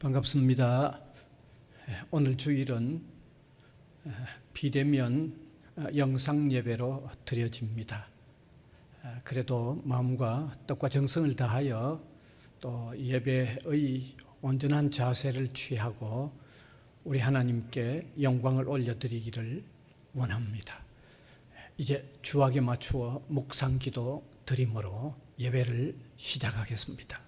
반갑습니다. 오늘 주일은 비대면 영상 예배로 드려집니다. 그래도 마음과 뜻과 정성을 다하여 또 예배의 온전한 자세를 취하고 우리 하나님께 영광을 올려드리기를 원합니다. 이제 주악에 맞추어 묵상기도 드림으로 예배를 시작하겠습니다.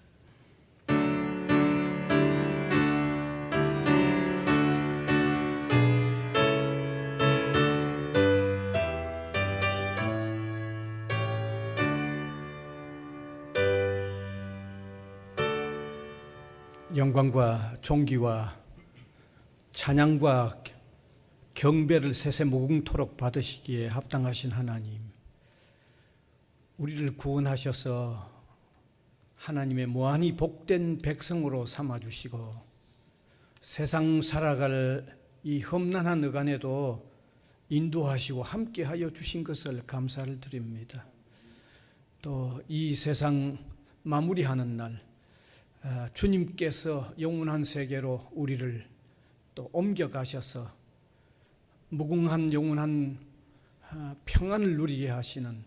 영광과 존귀와 찬양과 경배를 세세 무궁토록 받으시기에 합당하신 하나님, 우리를 구원하셔서 하나님의 무한히 복된 백성으로 삼아주시고 세상 살아갈 이 험난한 어간에도 인도하시고 함께하여 주신 것을 감사를 드립니다. 또 이 세상 마무리하는 날 주님께서 영원한 세계로 우리를 또 옮겨가셔서 무궁한 영원한 평안을 누리게 하시는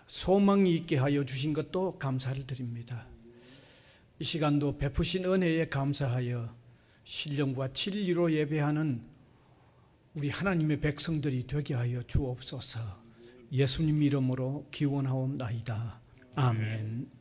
소망이 있게 하여 주신 것도 감사를 드립니다. 이 시간도 베푸신 은혜에 감사하여 신령과 진리로 예배하는 우리 하나님의 백성들이 되게 하여 주옵소서. 예수님 이름으로 기원하옵나이다. 아멘.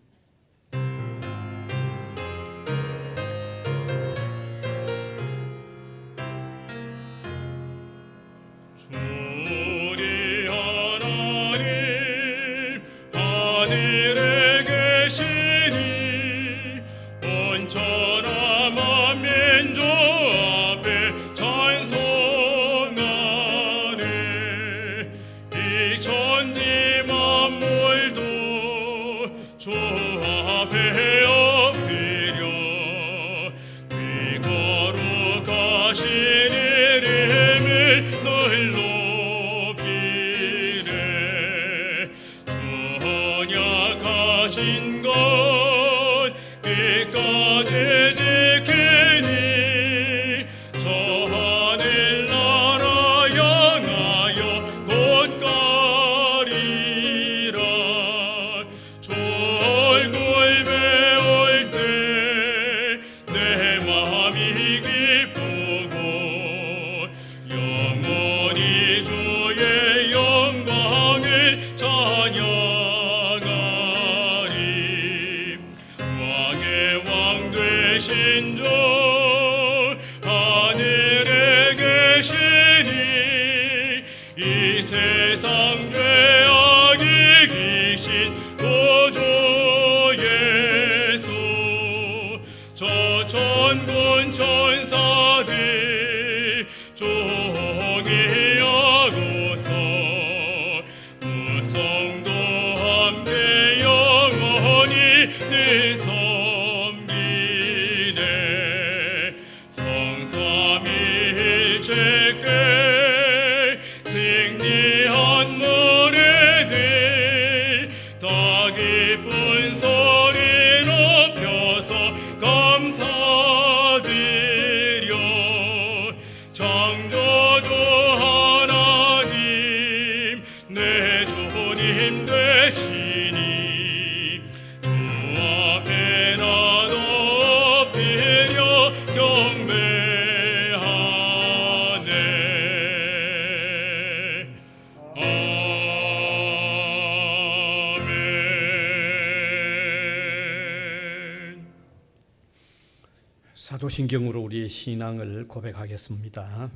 사도신경으로 우리의 신앙을 고백하겠습니다.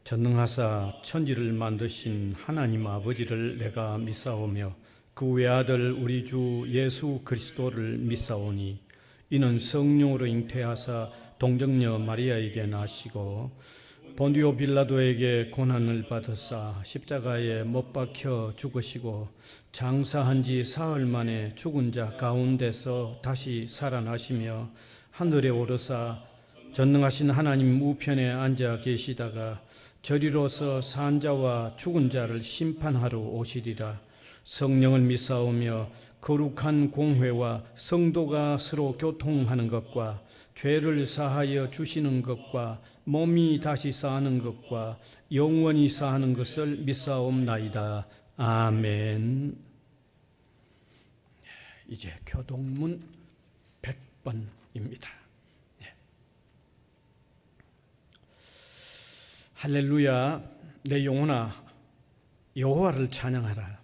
전능하사 천지를 만드신 하나님 아버지를 내가 믿사오며 그 외아들 우리 주 예수 그리스도를 믿사오니 이는 성령으로 잉태하사 동정녀 마리아에게 나시고 본디오 빌라도에게 고난을 받으사 십자가에 못 박혀 죽으시고 장사한 지 사흘 만에 죽은 자 가운데서 다시 살아나시며 하늘에 오르사 전능하신 하나님 우편에 앉아 계시다가 저리로서 산 자와 죽은 자를 심판하러 오시리라. 성령을 믿사오며 거룩한 공회와 성도가 서로 교통하는 것과 죄를 사하여 주시는 것과 몸이 다시 사는 것과 영원히 사는 것을 믿사옵나이다. 아멘. 이제 교동문 100번입니다. 할렐루야. 내 영혼아 여호와를 찬양하라.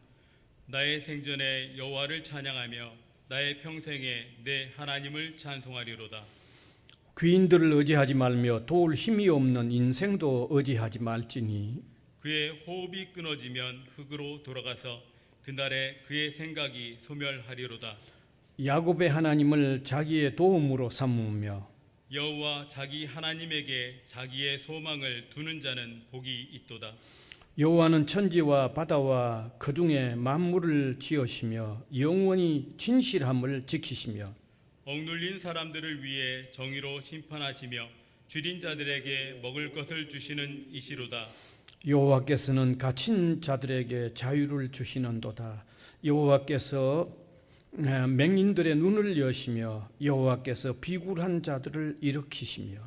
나의 생전에 여호와를 찬양하며 나의 평생에 내 하나님을 찬송하리로다. 귀인들을 의지하지 말며 도울 힘이 없는 인생도 의지하지 말지니 그의 호흡이 끊어지면 흙으로 돌아가서 그날에 그의 생각이 소멸하리로다. 야곱의 하나님을 자기의 도움으로 삼으며 여호와 자기 하나님에게 자기의 소망을 두는 자는 복이 있도다. 여호와는 천지와 바다와 그 중에 만물을 지으시며 영원히 진실함을 지키시며 억눌린 사람들을 위해 정의로 심판하시며 줄인 자들에게 먹을 것을 주시는 이시로다. 여호와께서는 갇힌 자들에게 자유를 주시는도다. 여호와께서 맹인들의 눈을 여시며 여호와께서 비굴한 자들을 일으키시며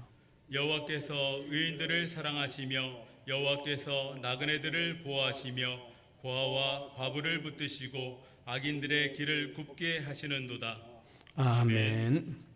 여호와께서 의인들을 사랑하시며 여호와께서 나그네들을 보호하시며 고아와 과부를 붙드시고 악인들의 길을 굽게 하시는도다. 아멘.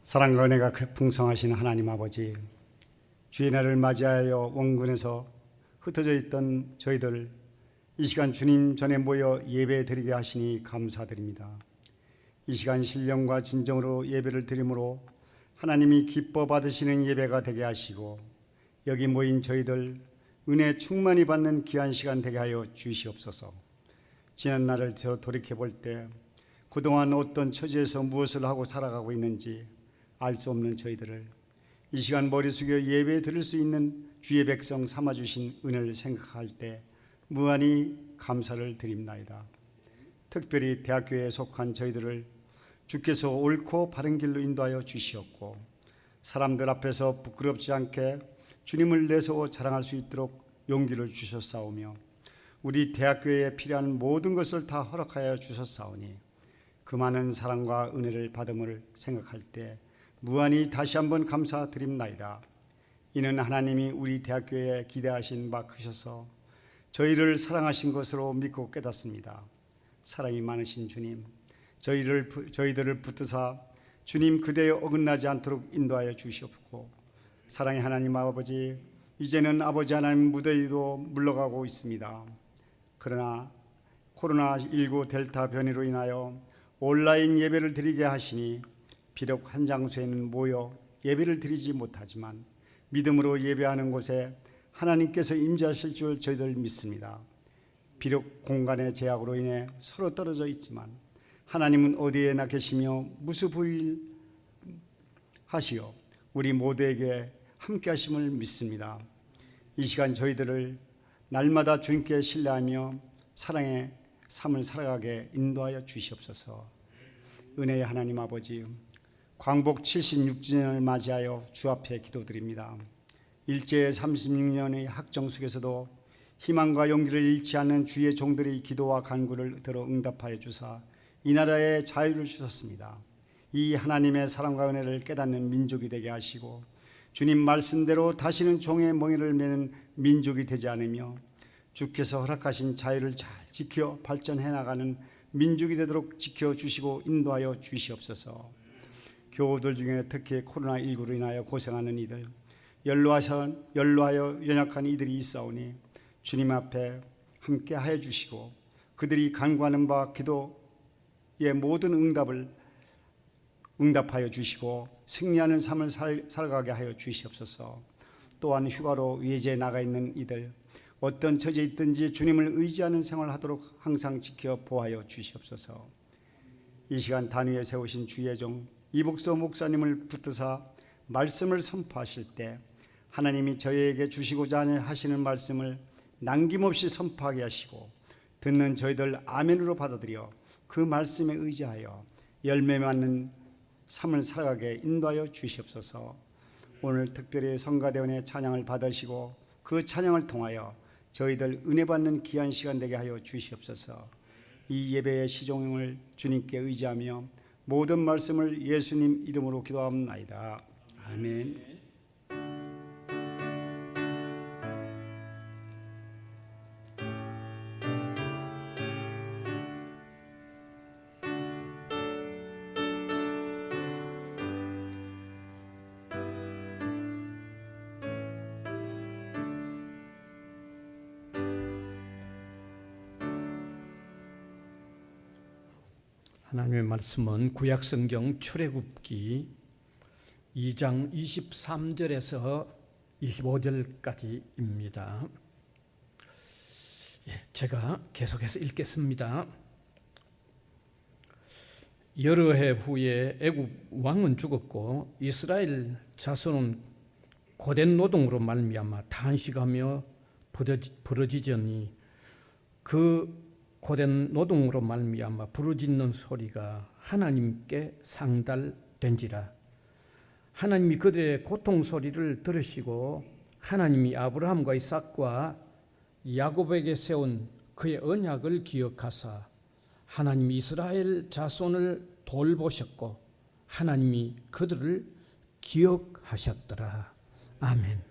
사랑과 은혜가 풍성하신 하나님 아버지, 주의 날을 맞이하여 원군에서 흩어져 있던 저희들 이 시간 주님 전에 모여 예배 드리게 하시니 감사드립니다. 이 시간 신령과 진정으로 예배를 드림으로 하나님이 기뻐 받으시는 예배가 되게 하시고 여기 모인 저희들 은혜 충만히 받는 귀한 시간 되게 하여 주시옵소서. 지난 날을 돌이켜볼 때 그동안 어떤 처지에서 무엇을 하고 살아가고 있는지 알 수 없는 저희들을 이 시간 머리 숙여 예배 드릴 수 있는 주의 백성 삼아주신 은혜를 생각할 때 무한히 감사를 드립나이다. 특별히 대학교에 속한 저희들을 주께서 옳고 바른 길로 인도하여 주시었고 사람들 앞에서 부끄럽지 않게 주님을 내세워 자랑할 수 있도록 용기를 주셨사오며 우리 대학교에 필요한 모든 것을 다 허락하여 주셨사오니 그 많은 사랑과 은혜를 받음을 생각할 때 무한히 다시 한번 감사드립나이다. 이는 하나님이 우리 대학교에 기대하신 바 크셔서 저희를 사랑하신 것으로 믿고 깨닫습니다. 사랑이 많으신 주님, 저희들을 붙드사 주님 그대에 어긋나지 않도록 인도하여 주시옵고 사랑의 하나님 아버지, 이제는 아버지 하나님 무더위도 물러가고 있습니다. 그러나 코로나19 델타 변이로 인하여 온라인 예배를 드리게 하시니 비록 한 장소에는 모여 예배를 드리지 못하지만 믿음으로 예배하는 곳에 하나님께서 임재하실 줄 저희들 믿습니다. 비록 공간의 제약으로 인해 서로 떨어져 있지만 하나님은 어디에나 계시며 무수부일하시어 우리 모두에게 함께 하심을 믿습니다. 이 시간 저희들을 날마다 주님께 신뢰하며 사랑의 삶을 살아가게 인도하여 주시옵소서. 은혜의 하나님 아버지, 광복 76주년을 맞이하여 주 앞에 기도드립니다. 일제 36년의 학정 속에서도 희망과 용기를 잃지 않는 주의 종들의 기도와 간구를 들어 응답하여 주사 이 나라에 자유를 주셨습니다. 이 하나님의 사랑과 은혜를 깨닫는 민족이 되게 하시고 주님 말씀대로 다시는 종의 멍에를 매는 민족이 되지 않으며 주께서 허락하신 자유를 잘 지켜 발전해 나가는 민족이 되도록 지켜주시고 인도하여 주시옵소서. 교우들 중에 특히 코로나19로 인하여 고생하는 이들, 연로하여 연약한 이들이 있사오니 주님 앞에 함께 하여 주시고 그들이 간구하는 바 기도의 모든 응답하여 주시고 승리하는 삶을 살아가게 하여 주시옵소서. 또한 휴가로 외지에 나가 있는 이들, 어떤 처지에 있든지 주님을 의지하는 생활을 하도록 항상 지켜 보호하여 주시옵소서. 이 시간 단위에 세우신 주의 종 이복서 목사님을 붙드사 말씀을 선포하실 때 하나님이 저희에게 주시고자 하시는 말씀을 남김없이 선포하게 하시고 듣는 저희들 아멘으로 받아들여 그 말씀에 의지하여 열매 맺는 삶을 살아가게 인도하여 주시옵소서. 오늘 특별히 성가대원의 찬양을 받으시고 그 찬양을 통하여 저희들 은혜 받는 귀한 시간 되게 하여 주시옵소서. 이 예배의 시종을 주님께 의지하며 모든 말씀을 예수님 이름으로 기도합니다. 아멘. 하나님의 말씀은 구약성경 출애굽기 2장 23절에서 25절까지입니다. 제가 계속해서 읽겠습니다. 여러 해 후에 애굽 왕은 죽었고 이스라엘 자손은 고된 노동으로 말미암아 탄식하며 부르짖으니 그 고된 노동으로 말미암아 부르짖는 소리가 하나님께 상달된지라. 하나님이 그들의 고통 소리를 들으시고 하나님이 아브라함과 이삭과 야곱에게 세운 그의 언약을 기억하사 하나님이 이스라엘 자손을 돌보셨고 하나님이 그들을 기억하셨더라. 아멘.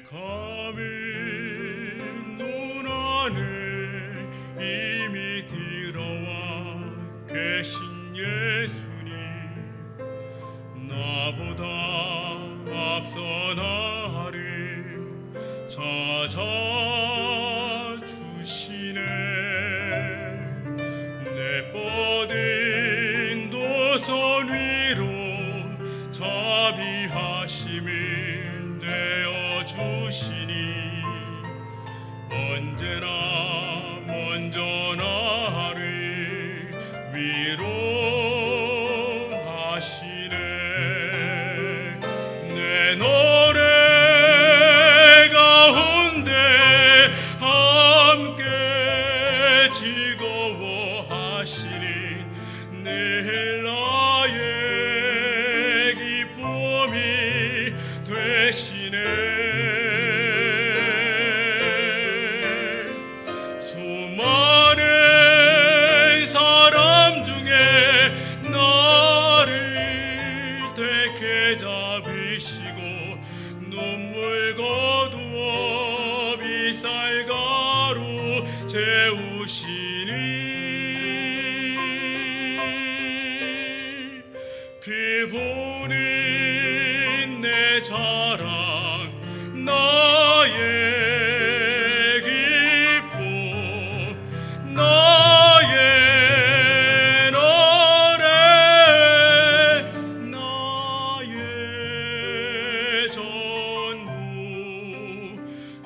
감히 눈 안에 이미 들어와 계신 예수님, 나보다 앞서 나를 찾아주시네. 내 뻗은 두 손 위 하심을 내어주시니 언제나 먼저 나를 위로하시네. 내 노래 가운데 함께 즐거워하시니 늘 나의 기쁨이 되시네. 수많은 사람 중에 나를 택해 잡으시고 눈물 거두어 빛살가루 채우시니 그분은 내 자랑 나의 기쁨 나의 노래 나의 전부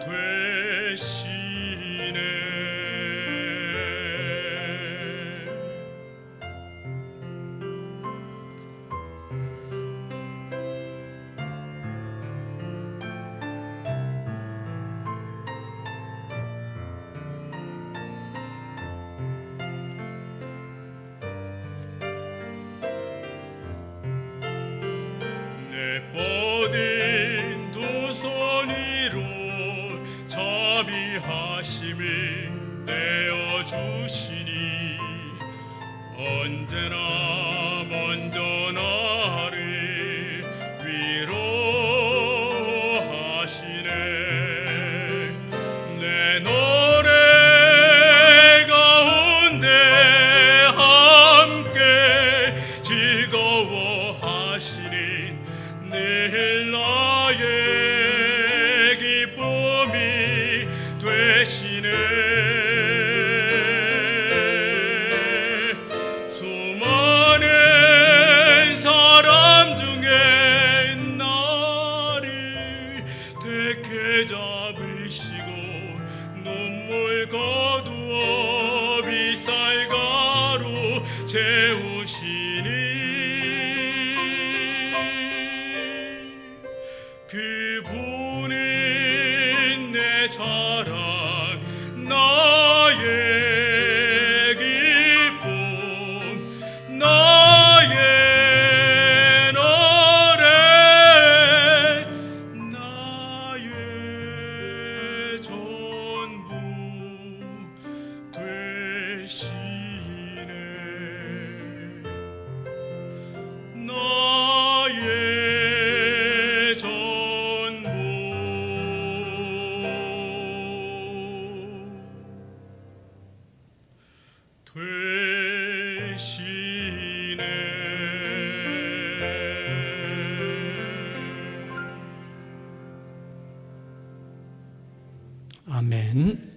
되시네. 내 뻗은 두 손 위로 자비하심을 내어주시니 언제나 먼저 나를 위로하시네. 내 노래 가운데 함께 즐거워하시니 늘 나의 기쁨이 되시네. 수많은 사람 중에 나를 택해 잡으시고 눈물 거두어 빛살가루 채우시니 그분은 내 자랑 나의 기쁨 나의 노래 나의 전부 되시네. 나의 전부 되시네. 아멘.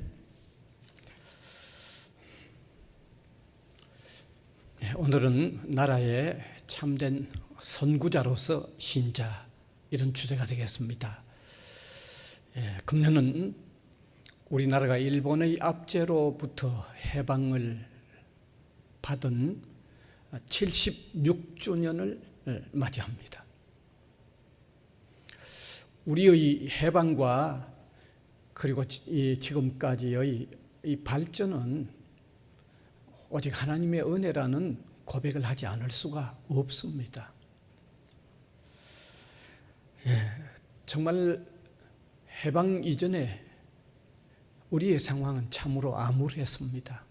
오늘은 나라의 참된 선구자로서 신자 이런 주제가 되겠습니다. 금년은 우리나라가 일본의 압제로부터 해방을 받은 76주년을 맞이합니다. 우리의 해방과 그리고 지금까지의 이 발전은 오직 하나님의 은혜라는 고백을 하지 않을 수가 없습니다. 정말 해방 이전에 우리의 상황은 참으로 암울했습니다.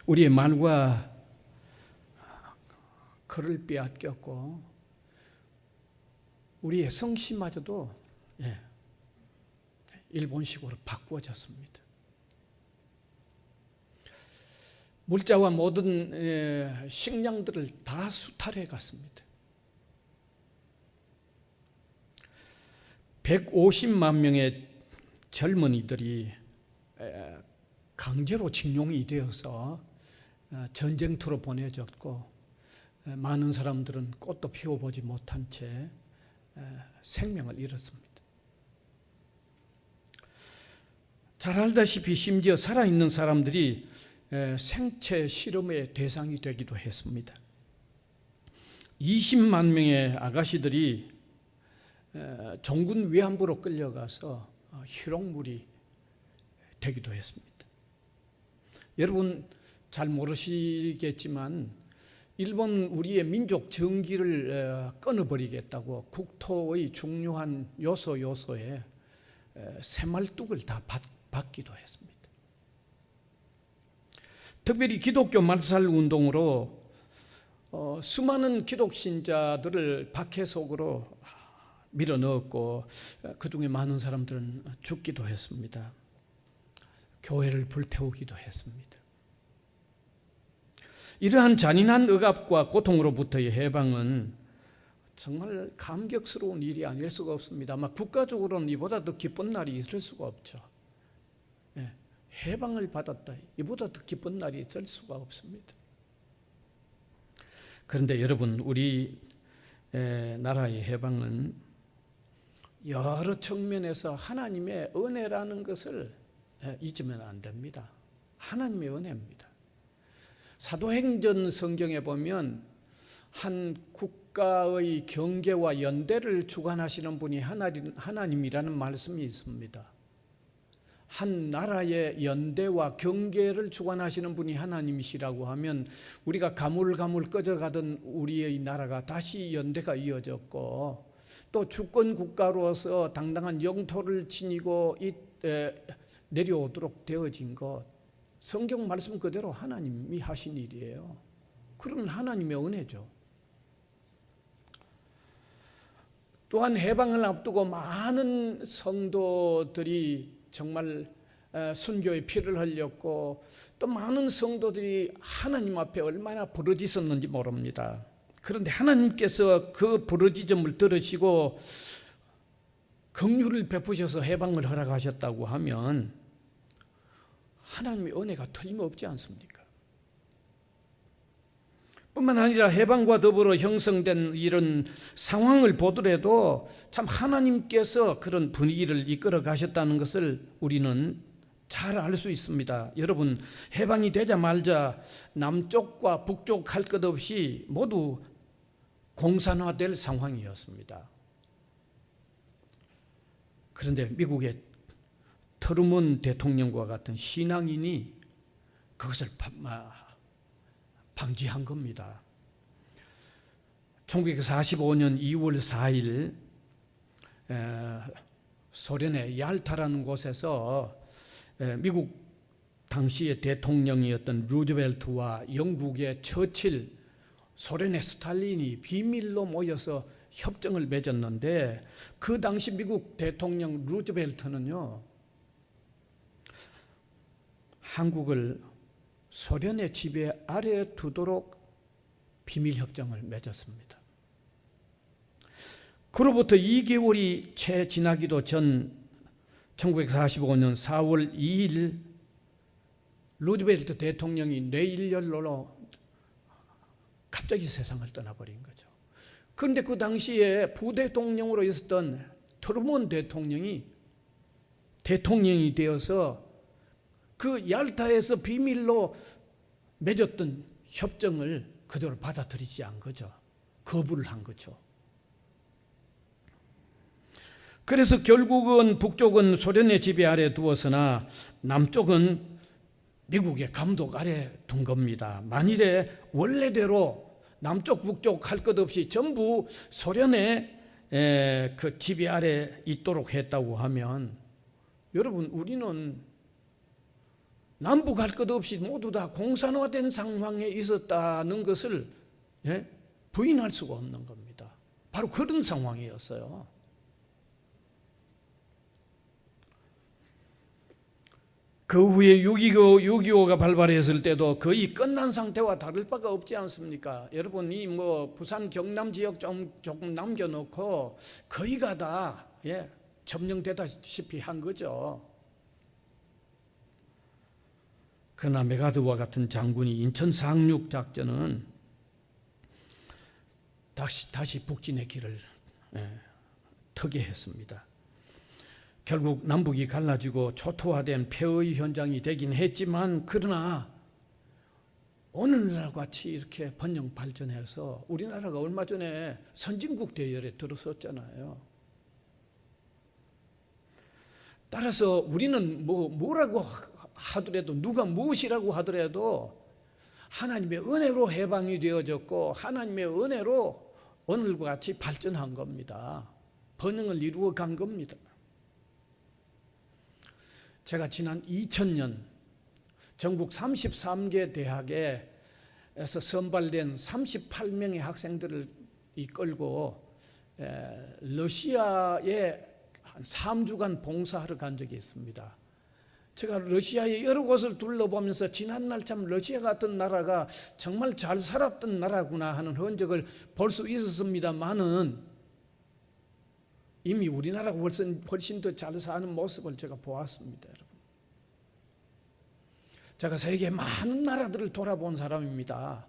우리의 말과 글을 빼앗겼고 우리의 성씨마저도 일본식으로 바꾸어졌습니다. 물자와 모든 식량들을 다 수탈해 갔습니다. 150만 명의 젊은이들이 강제로 징용이 되어서 전쟁터로 보내졌고 많은 사람들은 꽃도 피워보지 못한 채 생명을 잃었습니다. 잘 알다시피 심지어 살아있는 사람들이 생체 실험의 대상이 되기도 했습니다. 20만 명의 아가씨들이 종군 위안부로 끌려가서 희롱물이 되기도 했습니다. 여러분 잘 모르시겠지만 일본 우리의 민족 정기를 끊어버리겠다고 국토의 중요한 요소에 새말뚝을 다 받기도 했습니다. 특별히 기독교 말살 운동으로 수많은 기독 신자들을 박해 속으로 밀어넣었고 그 중에 많은 사람들은 죽기도 했습니다. 교회를 불태우기도 했습니다. 이러한 잔인한 억압과 고통으로부터의 해방은 정말 감격스러운 일이 아닐 수가 없습니다. 아마 국가적으로는 이보다 더 기쁜 날이 있을 수가 없죠. 해방을 받았다. 이보다 더 기쁜 날이 있을 수가 없습니다. 그런데 여러분, 우리 나라의 해방은 여러 측면에서 하나님의 은혜라는 것을 잊으면 안 됩니다. 하나님의 은혜입니다. 사도행전 성경에 보면 한 국가의 경계와 연대를 주관하시는 분이 하나님이라는 말씀이 있습니다. 한 나라의 연대와 경계를 주관하시는 분이 하나님이시라고 하면 우리가 가물가물 꺼져가던 우리의 나라가 다시 연대가 이어졌고 또 주권 국가로서 당당한 영토를 지니고 내려오도록 되어진 것, 성경 말씀 그대로 하나님이 하신 일이에요. 그런 하나님의 은혜죠. 또한 해방을 앞두고 많은 성도들이 정말 순교의 피를 흘렸고 또 많은 성도들이 하나님 앞에 얼마나 부르짖었는지 모릅니다. 그런데 하나님께서 그 부르짖음을 들으시고 긍휼을 베푸셔서 해방을 허락하셨다고 하면 하나님의 은혜가 틀림없지 않습니까? 뿐만 아니라 해방과 더불어 형성된 이런 상황을 보더라도 참 하나님께서 그런 분위기를 이끌어 가셨다는 것을 우리는 잘 알 수 있습니다. 여러분, 해방이 되자마자 남쪽과 북쪽 할 것 없이 모두 공산화될 상황이었습니다. 그런데 미국의 트루먼 대통령과 같은 신앙인이 그것을 방지한 겁니다. 1945년 2월 4일 소련의 얄타라는 곳에서 미국 당시의 대통령이었던 루즈벨트와 영국의 처칠, 소련의 스탈린이 비밀로 모여서 협정을 맺었는데 그 당시 미국 대통령 루즈벨트는요, 한국을 소련의 지배 아래에 두도록 비밀협정을 맺었습니다. 그로부터 2개월이 채 지나기도 전 1945년 4월 2일 루즈벨트 대통령이 뇌일열로 갑자기 세상을 떠나버린 거죠. 그런데 그 당시에 부대통령으로 있었던 트루먼 대통령이 되어서 그 얄타에서 비밀로 맺었던 협정을 그대로 받아들이지 않은 거죠. 거부를 한 거죠. 그래서 결국은 북쪽은 소련의 지배 아래 두었으나 남쪽은 미국의 감독 아래 둔 겁니다. 만일에 원래대로 남쪽 북쪽 할 것 없이 전부 소련의 그 지배 아래 있도록 했다고 하면 여러분, 우리는 남북 할 것 없이 모두 다 공산화된 상황에 있었다는 것을 부인할 수가 없는 겁니다. 바로 그런 상황이었어요. 그 후에 6.25가 발발했을 때도 거의 끝난 상태와 다를 바가 없지 않습니까? 여러분이 부산 경남 지역 조금 남겨놓고 거의가 다 점령되다시피 한 거죠. 그러나 메가드와 같은 장군이 인천 상륙 작전은 다시 북진의 길을 트게 했습니다. 결국 남북이 갈라지고 초토화된 폐허의 현장이 되긴 했지만, 그러나 오늘날 같이 이렇게 번영 발전해서 우리나라가 얼마 전에 선진국 대열에 들어섰잖아요. 따라서 우리는 뭐라고 하더라도, 누가 무엇이라고 하더라도 하나님의 은혜로 해방이 되어졌고 하나님의 은혜로 오늘과 같이 발전한 겁니다. 번영을 이루어 간 겁니다. 제가 지난 2000년 전국 33개 대학에서 선발된 38명의 학생들을 이끌고 러시아에 한 3주간 봉사하러 간 적이 있습니다. 제가 러시아의 여러 곳을 둘러보면서 지난날 참 러시아 같은 나라가 정말 잘 살았던 나라구나 하는 흔적을 볼 수 있었습니다만은, 이미 우리나라가 훨씬 더 잘 사는 모습을 제가 보았습니다. 여러분, 제가 세계 많은 나라들을 돌아본 사람입니다.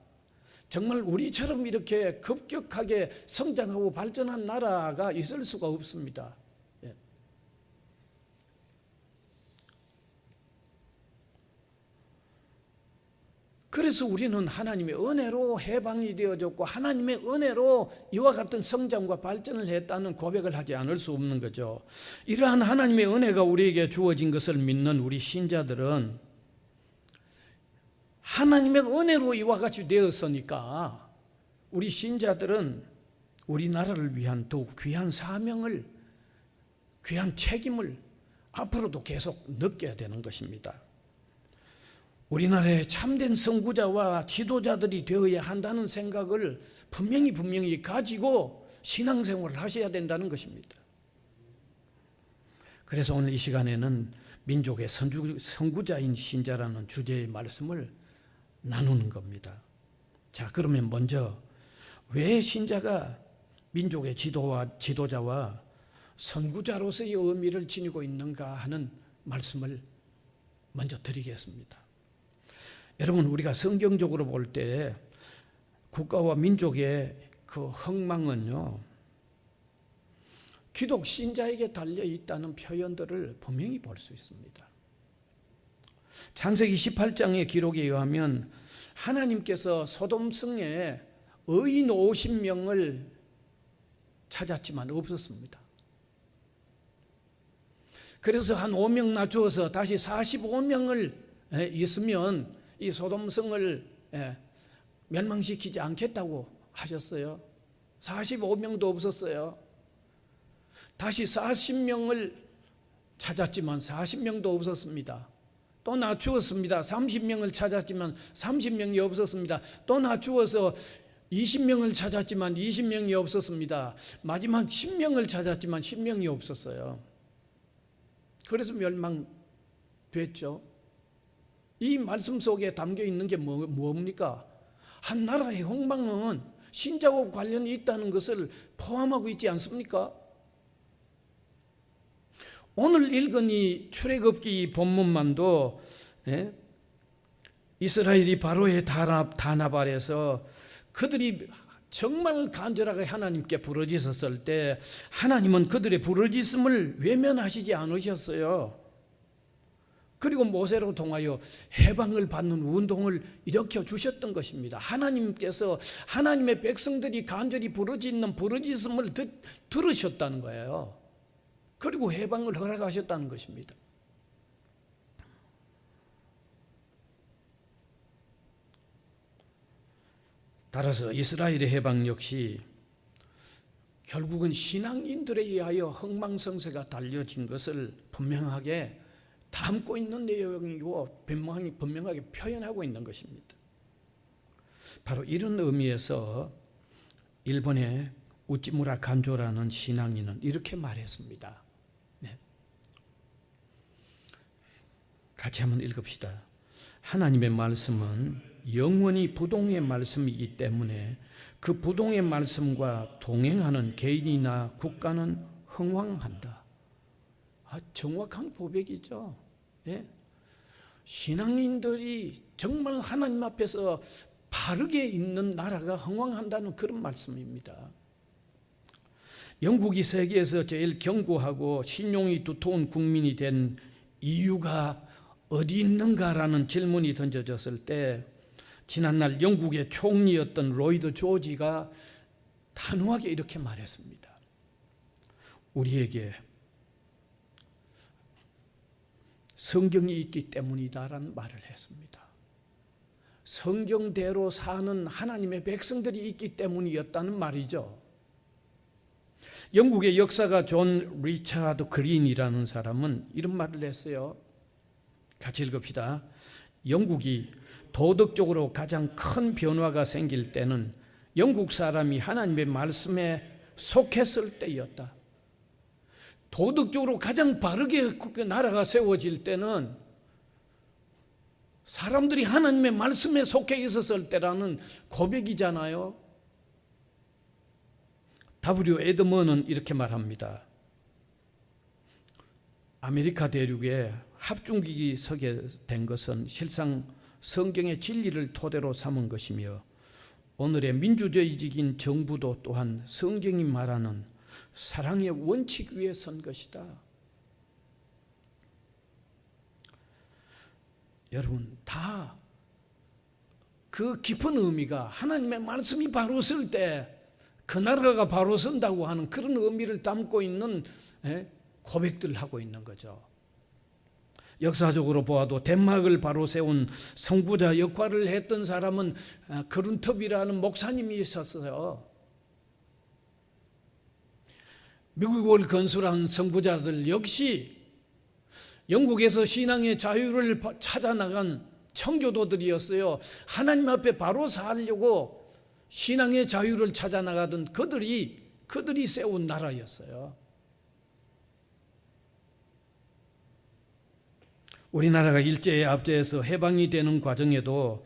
정말 우리처럼 이렇게 급격하게 성장하고 발전한 나라가 있을 수가 없습니다. 그래서 우리는 하나님의 은혜로 해방이 되어졌고 하나님의 은혜로 이와 같은 성장과 발전을 했다는 고백을 하지 않을 수 없는 거죠. 이러한 하나님의 은혜가 우리에게 주어진 것을 믿는 우리 신자들은 하나님의 은혜로 이와 같이 되었으니까 우리 신자들은 우리나라를 위한 더욱 귀한 사명을, 귀한 책임을 앞으로도 계속 느껴야 되는 것입니다. 우리나라의 참된 선구자와 지도자들이 되어야 한다는 생각을 분명히 가지고 신앙생활을 하셔야 된다는 것입니다. 그래서 오늘 이 시간에는 민족의 선구자인 신자라는 주제의 말씀을 나누는 겁니다. 자, 그러면 먼저 왜 신자가 민족의 지도자와 선구자로서의 의미를 지니고 있는가 하는 말씀을 먼저 드리겠습니다. 여러분, 우리가 성경적으로 볼 때 국가와 민족의 그 흥망은요, 기독 신자에게 달려 있다는 표현들을 분명히 볼 수 있습니다. 창세기 18장의 기록에 의하면 하나님께서 소돔성에 의인 50명을 찾았지만 없었습니다. 그래서 한 5명 낮추어서 다시 45명을 있으면 이 소돔성을 멸망시키지 않겠다고 하셨어요. 45명도 없었어요. 다시 40명을 찾았지만 40명도 없었습니다. 또 낮추었습니다. 30명을 찾았지만 30명이 없었습니다. 또 낮추어서 20명을 찾았지만 20명이 없었습니다. 마지막 10명을 찾았지만 10명이 없었어요. 그래서 멸망됐죠. 이 말씀 속에 담겨 있는 게 뭡니까? 한 나라의 흥망은 신자와 관련이 있다는 것을 포함하고 있지 않습니까? 오늘 읽은 이 출애굽기 본문만도 이스라엘이 바로의 단합 아래서 그들이 정말 간절하게 하나님께 부르짖었을 때 하나님은 그들의 부르짖음을 외면하시지 않으셨어요. 그리고 모세로 통하여 해방을 받는 운동을 일으켜 주셨던 것입니다. 하나님께서 하나님의 백성들이 간절히 부르짖는 부르짖음을 들으셨다는 거예요. 그리고 해방을 허락하셨다는 것입니다. 따라서 이스라엘의 해방 역시 결국은 신앙인들에 의하여 흥망성쇠가 달려진 것을 분명하게 담고 있는 내용이고 분명하게 표현하고 있는 것입니다. 바로 이런 의미에서 일본의 우찌무라 간조라는 신앙인은 이렇게 말했습니다. 같이 한번 읽읍시다. 하나님의 말씀은 영원히 부동의 말씀이기 때문에 그 부동의 말씀과 동행하는 개인이나 국가는 흥왕한다. 정확한 고백이죠. 신앙인들이 정말 하나님 앞에서 바르게 있는 나라가 흥왕한다는 그런 말씀입니다. 영국이 세계에서 제일 견고하고 신용이 두터운 국민이 된 이유가 어디 있는가라는 질문이 던져졌을 때 지난날 영국의 총리였던 로이드 조지가 단호하게 이렇게 말했습니다. 우리에게 성경이 있기 때문이다라는 말을 했습니다. 성경대로 사는 하나님의 백성들이 있기 때문이었다는 말이죠. 영국의 역사가 존 리차드 그린이라는 사람은 이런 말을 했어요. 같이 읽읍시다. 영국이 도덕적으로 가장 큰 변화가 생길 때는 영국 사람이 하나님의 말씀에 속했을 때였다. 도덕적으로 가장 바르게 나라가 세워질 때는 사람들이 하나님의 말씀에 속해 있었을 때라는 고백이잖아요. W. 에드먼은 이렇게 말합니다. 아메리카 대륙에 합중국이 서게 된 것은 실상 성경의 진리를 토대로 삼은 것이며 오늘의 민주주의적인 정부도 또한 성경이 말하는 사랑의 원칙 위에 선 것이다. 여러분, 다 그 깊은 의미가 하나님의 말씀이 바로 설 때 그 나라가 바로 선다고 하는 그런 의미를 담고 있는 고백들을 하고 있는 거죠. 역사적으로 보아도 덴마크를 바로 세운 선구자 역할을 했던 사람은 그룬톱이라는 목사님이 있었어요. 미국을 건설한 선구자들 역시 영국에서 신앙의 자유를 찾아 나간 청교도들이었어요. 하나님 앞에 바로 살려고 신앙의 자유를 찾아 나가던 그들이 세운 나라였어요. 우리나라가 일제에 압제해서 해방이 되는 과정에도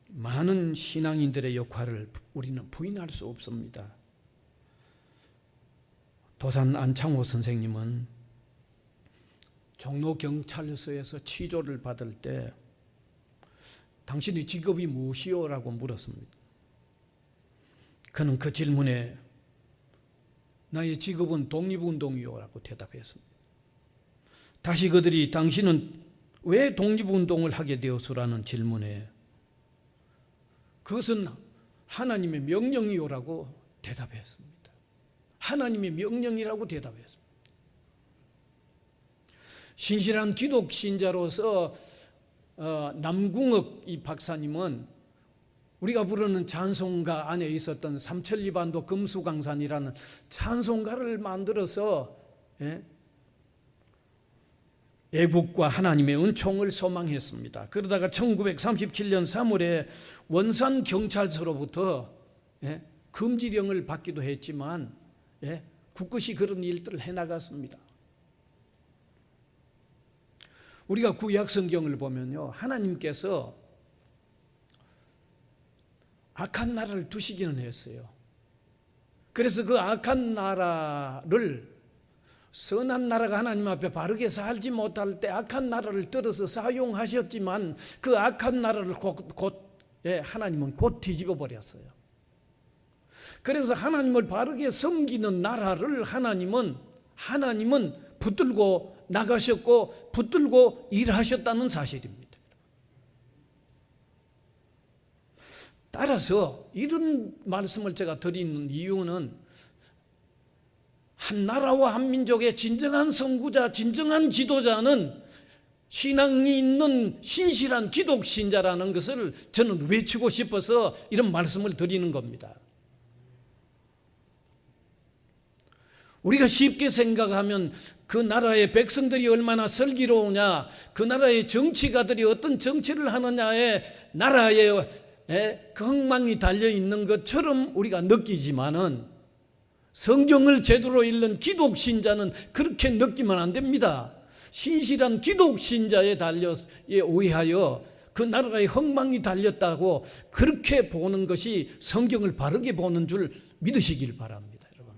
많은 신앙인들의 역할을 우리는 부인할 수 없습니다. 도산 안창호 선생님은 종로경찰서에서 취조를 받을 때 당신의 직업이 무엇이요? 라고 물었습니다. 그는 그 질문에 나의 직업은 독립운동이요 라고 대답했습니다. 다시 그들이 당신은 왜 독립운동을 하게 되었소라는 질문에 그것은 하나님의 명령이요라고 대답했습니다. 하나님의 명령이라고 대답했습니다. 신실한 기독 신자로서 남궁옥 이 박사님은 우리가 부르는 찬송가 안에 있었던 삼천리반도 금수강산이라는 찬송가를 만들어서 애국과 하나님의 은총을 소망했습니다. 그러다가 1937년 3월에 원산 경찰서로부터 금지령을 받기도 했지만 굳건히 그런 일들을 해나갔습니다. 우리가 구약 성경을 보면요, 하나님께서 악한 나라를 두시기는 했어요. 그래서 그 악한 나라를 선한 나라가 하나님 앞에 바르게 살지 못할 때 악한 나라를 들어서 사용하셨지만 그 악한 나라를 하나님은 곧 뒤집어 버렸어요. 그래서 하나님을 바르게 섬기는 나라를 하나님은 붙들고 나가셨고 붙들고 일하셨다는 사실입니다. 따라서 이런 말씀을 제가 드리는 이유는 한 나라와 한 민족의 진정한 선구자, 진정한 지도자는 신앙이 있는 신실한 기독 신자라는 것을 저는 외치고 싶어서 이런 말씀을 드리는 겁니다. 우리가 쉽게 생각하면 그 나라의 백성들이 얼마나 슬기로우냐, 그 나라의 정치가들이 어떤 정치를 하느냐에 나라의 그 흥망이 달려있는 것처럼 우리가 느끼지만은 성경을 제대로 읽는 기독 신자는 그렇게 느끼면 안 됩니다. 신실한 기독 신자에 의하여 그 나라의 흥망이 달렸다고 그렇게 보는 것이 성경을 바르게 보는 줄 믿으시길 바랍니다, 여러분.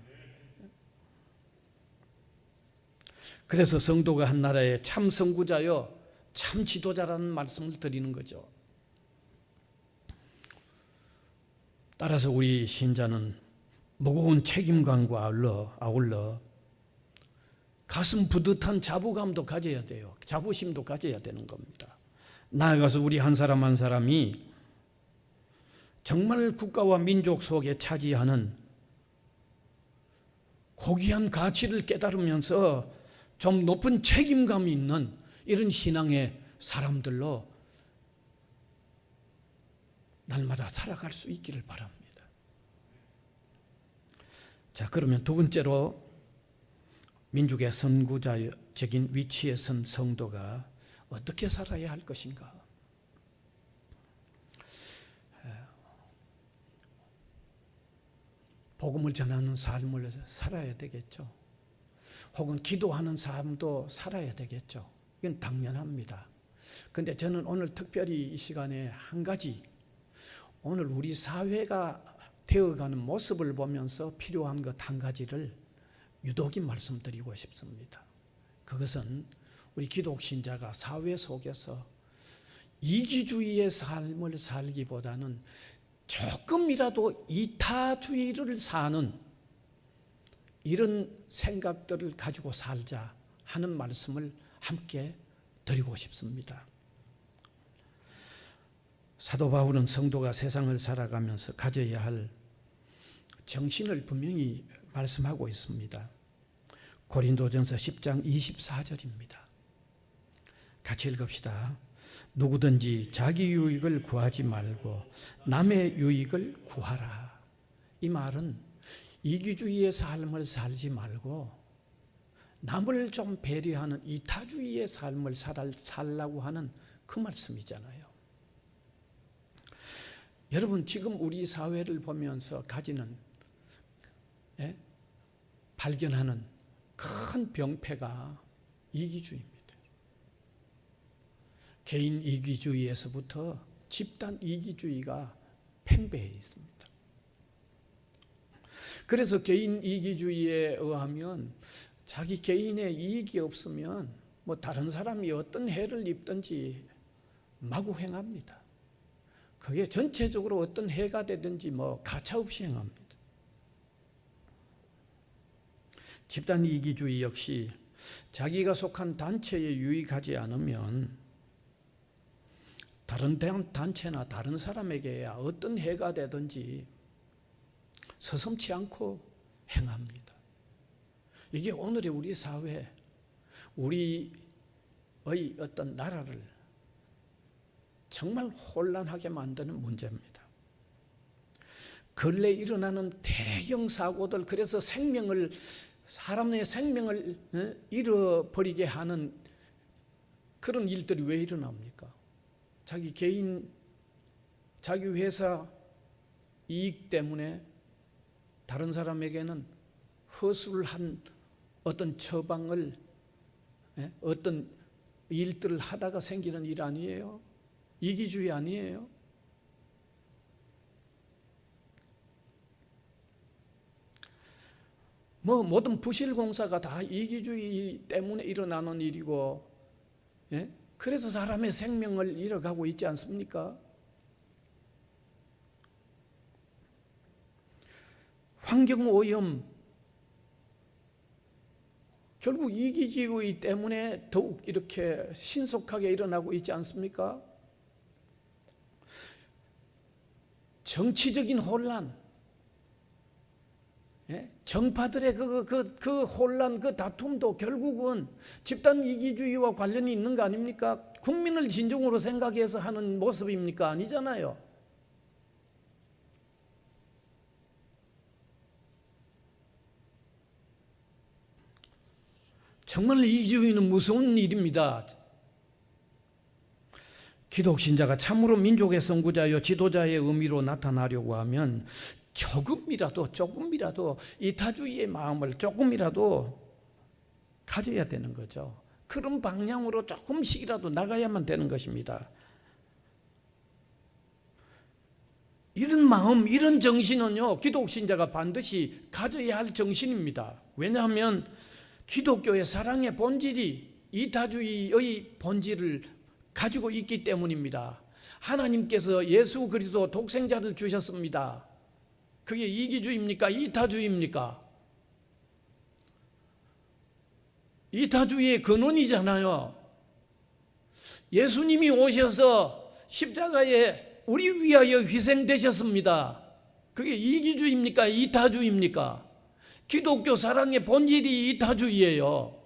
그래서 성도가 한 나라의 참 선구자요, 참 지도자라는 말씀을 드리는 거죠. 따라서 우리 신자는 무거운 책임감과 아울러 가슴 뿌듯한 자부감도 가져야 돼요. 자부심도 가져야 되는 겁니다. 나아가서 우리 한 사람 한 사람이 정말 국가와 민족 속에 차지하는 고귀한 가치를 깨달으면서 좀 높은 책임감이 있는 이런 신앙의 사람들로 날마다 살아갈 수 있기를 바랍니다. 자, 그러면 두 번째로 민족의 선구자적인 위치에 선 성도가 어떻게 살아야 할 것인가? 복음을 전하는 삶을 살아야 되겠죠. 혹은 기도하는 삶도 살아야 되겠죠. 이건 당연합니다. 그런데 저는 오늘 특별히 이 시간에 한 가지, 오늘 우리 사회가 되어가는 모습을 보면서 필요한 것 한 가지를 유독히 말씀드리고 싶습니다. 그것은 우리 기독신자가 사회 속에서 이기주의의 삶을 살기보다는 조금이라도 이타주의를 사는 이런 생각들을 가지고 살자 하는 말씀을 함께 드리고 싶습니다. 사도 바울은 성도가 세상을 살아가면서 가져야 할 정신을 분명히 말씀하고 있습니다. 고린도전서 10장 24절입니다. 같이 읽읍시다. 누구든지 자기 유익을 구하지 말고 남의 유익을 구하라. 이 말은 이기주의의 삶을 살지 말고 남을 좀 배려하는 이타주의의 삶을 살라고 하는 그 말씀이잖아요. 여러분, 지금 우리 사회를 보면서 가지는 발견하는 큰 병폐가 이기주의입니다. 개인 이기주의에서부터 집단 이기주의가 팽배해 있습니다. 그래서 개인 이기주의에 의하면 자기 개인의 이익이 없으면 뭐 다른 사람이 어떤 해를 입든지 마구 행합니다. 그게 전체적으로 어떤 해가 되든지 뭐 가차없이 행합니다. 집단 이기주의 역시 자기가 속한 단체에 유익하지 않으면 다른 단체나 다른 사람에게야 어떤 해가 되든지 서슴지 않고 행합니다. 이게 오늘의 우리 사회, 우리의 어떤 나라를 정말 혼란하게 만드는 문제입니다. 근래 일어나는 대형 사고들, 그래서 사람의 생명을 잃어버리게 하는 그런 일들이 왜 일어납니까? 자기 개인, 자기 회사 이익 때문에 다른 사람에게는 허술을 한 어떤 처방을, 어떤 일들을 하다가 생기는 일 아니에요? 이기주의 아니에요? 뭐 모든 부실공사가 다 이기주의 때문에 일어나는 일이고, 그래서 사람의 생명을 잃어가고 있지 않습니까? 환경오염, 결국 이기주의 때문에 더욱 이렇게 신속하게 일어나고 있지 않습니까? 정치적인 혼란, 정파들의 그 혼란, 그 다툼도 결국은 집단 이기주의와 관련이 있는 거 아닙니까? 국민을 진정으로 생각해서 하는 모습입니까? 아니잖아요. 정말 이기주의는 무서운 일입니다. 기독신자가 참으로 민족의 선구자여 지도자의 의미로 나타나려고 하면 조금이라도 이타주의의 마음을 조금이라도 가져야 되는 거죠. 그런 방향으로 조금씩이라도 나가야만 되는 것입니다. 이런 마음, 이런 정신은요, 기독신자가 반드시 가져야 할 정신입니다. 왜냐하면 기독교의 사랑의 본질이 이타주의의 본질을 가지고 있기 때문입니다. 하나님께서 예수 그리스도 독생자를 주셨습니다. 그게 이기주의입니까? 이타주의입니까? 이타주의의 근원이잖아요. 예수님이 오셔서 십자가에 우리 위하여 희생되셨습니다. 그게 이기주의입니까? 이타주의입니까? 기독교 사랑의 본질이 이타주의예요.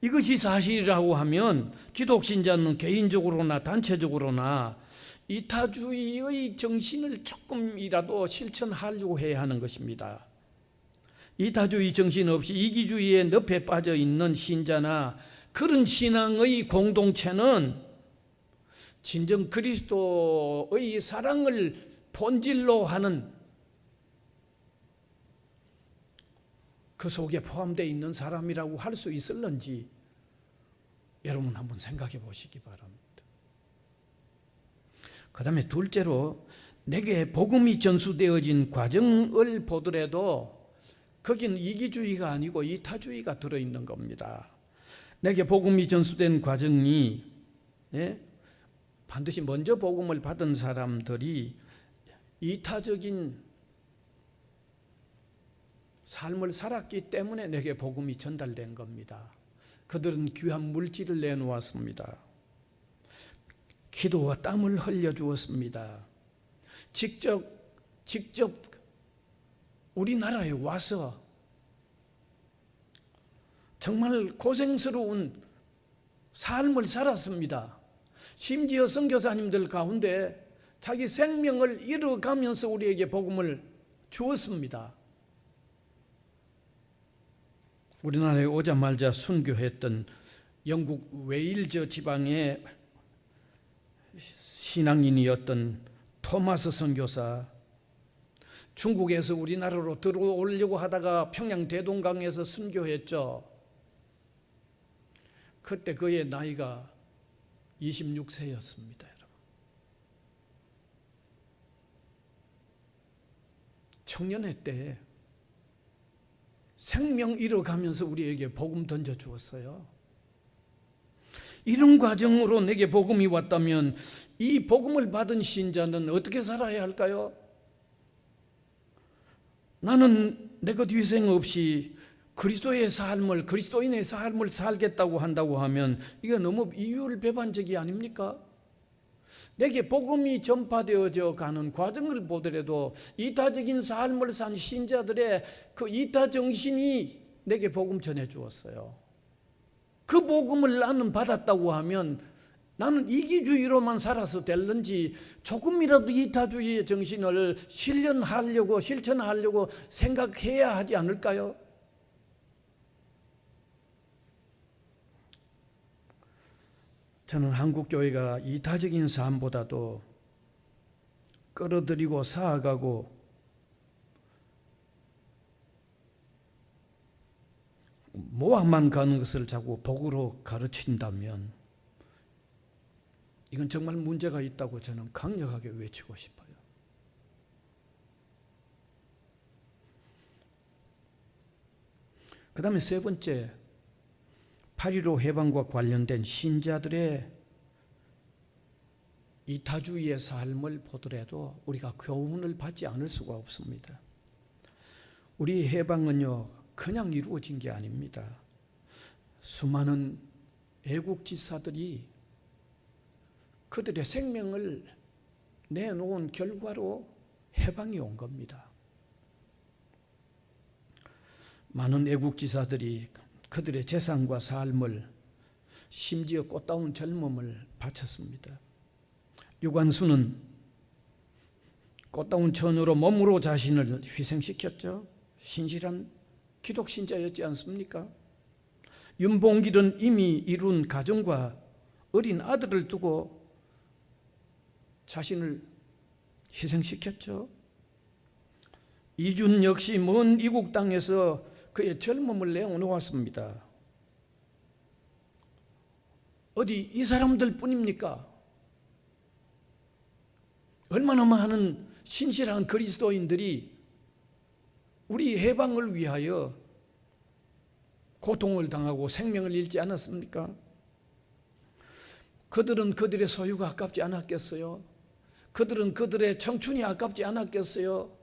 이것이 사실이라고 하면 기독신자는 개인적으로나 단체적으로나 이타주의의 정신을 조금이라도 실천하려고 해야 하는 것입니다. 이타주의 정신 없이 이기주의의 늪에 빠져 있는 신자나 그런 신앙의 공동체는 진정 그리스도의 사랑을 본질로 하는 그 속에 포함되어 있는 사람이라고 할 수 있을런지 여러분 한번 생각해 보시기 바랍니다. 그 다음에 둘째로 내게 복음이 전수되어진 과정을 보더라도 거긴 이기주의가 아니고 이타주의가 들어있는 겁니다. 내게 복음이 전수된 과정이 반드시 먼저 복음을 받은 사람들이 이타적인 삶을 살았기 때문에 내게 복음이 전달된 겁니다. 그들은 귀한 물질을 내놓았습니다. 기도와 땀을 흘려주었습니다. 직접 우리나라에 와서 정말 고생스러운 삶을 살았습니다. 심지어 선교사님들 가운데 자기 생명을 잃어가면서 우리에게 복음을 주었습니다. 우리나라에 오자마자 순교했던 영국 웨일즈 지방의 신앙인이었던 토마스 선교사, 중국에서 우리나라로 들어오려고 하다가 평양 대동강에서 순교했죠. 그때 그의 나이가 26세였습니다. 여러분. 청년회 때 생명 잃어가면서 우리에게 복음 던져주었어요. 이런 과정으로 내게 복음이 왔다면 이 복음을 받은 신자는 어떻게 살아야 할까요? 나는 내 것 위생 없이 그리스도의 삶을, 그리스도인의 삶을 살겠다고 한다고 하면 이게 너무 이율배반적이 아닙니까? 내게 복음이 전파되어져 가는 과정을 보더라도 이타적인 삶을 산 신자들의 그 이타 정신이 내게 복음 전해 주었어요. 그 복음을 나는 받았다고 하면 나는 이기주의로만 살아서 될는지 조금이라도 이타주의의 정신을 실천하려고 생각해야 하지 않을까요? 저는 한국교회가 이타적인 삶보다도 끌어들이고 쌓아가고 모아만 가는 것을 자꾸 복으로 가르친다면 이건 정말 문제가 있다고 저는 강력하게 외치고 싶어요. 그 다음에 세 번째, 8.15 해방과 관련된 신자들의 이타주의의 삶을 보더라도 우리가 교훈을 받지 않을 수가 없습니다. 우리 해방은요 그냥 이루어진 게 아닙니다. 수많은 애국지사들이 그들의 생명을 내놓은 결과로 해방이 온 겁니다. 많은 애국지사들이 그들의 재산과 삶을, 심지어 꽃다운 젊음을 바쳤습니다. 유관순은 꽃다운 처녀로 몸으로 자신을 희생시켰죠. 신실한 기독신자였지 않습니까? 윤봉길은 이미 이룬 가정과 어린 아들을 두고 자신을 희생시켰죠. 이준 역시 먼 이국 땅에서 그의 젊음을 내어놓았습니다. 어디 이 사람들 뿐입니까? 얼마나 많은 신실한 그리스도인들이 우리 해방을 위하여 고통을 당하고 생명을 잃지 않았습니까? 그들은 그들의 소유가 아깝지 않았겠어요? 그들은 그들의 청춘이 아깝지 않았겠어요?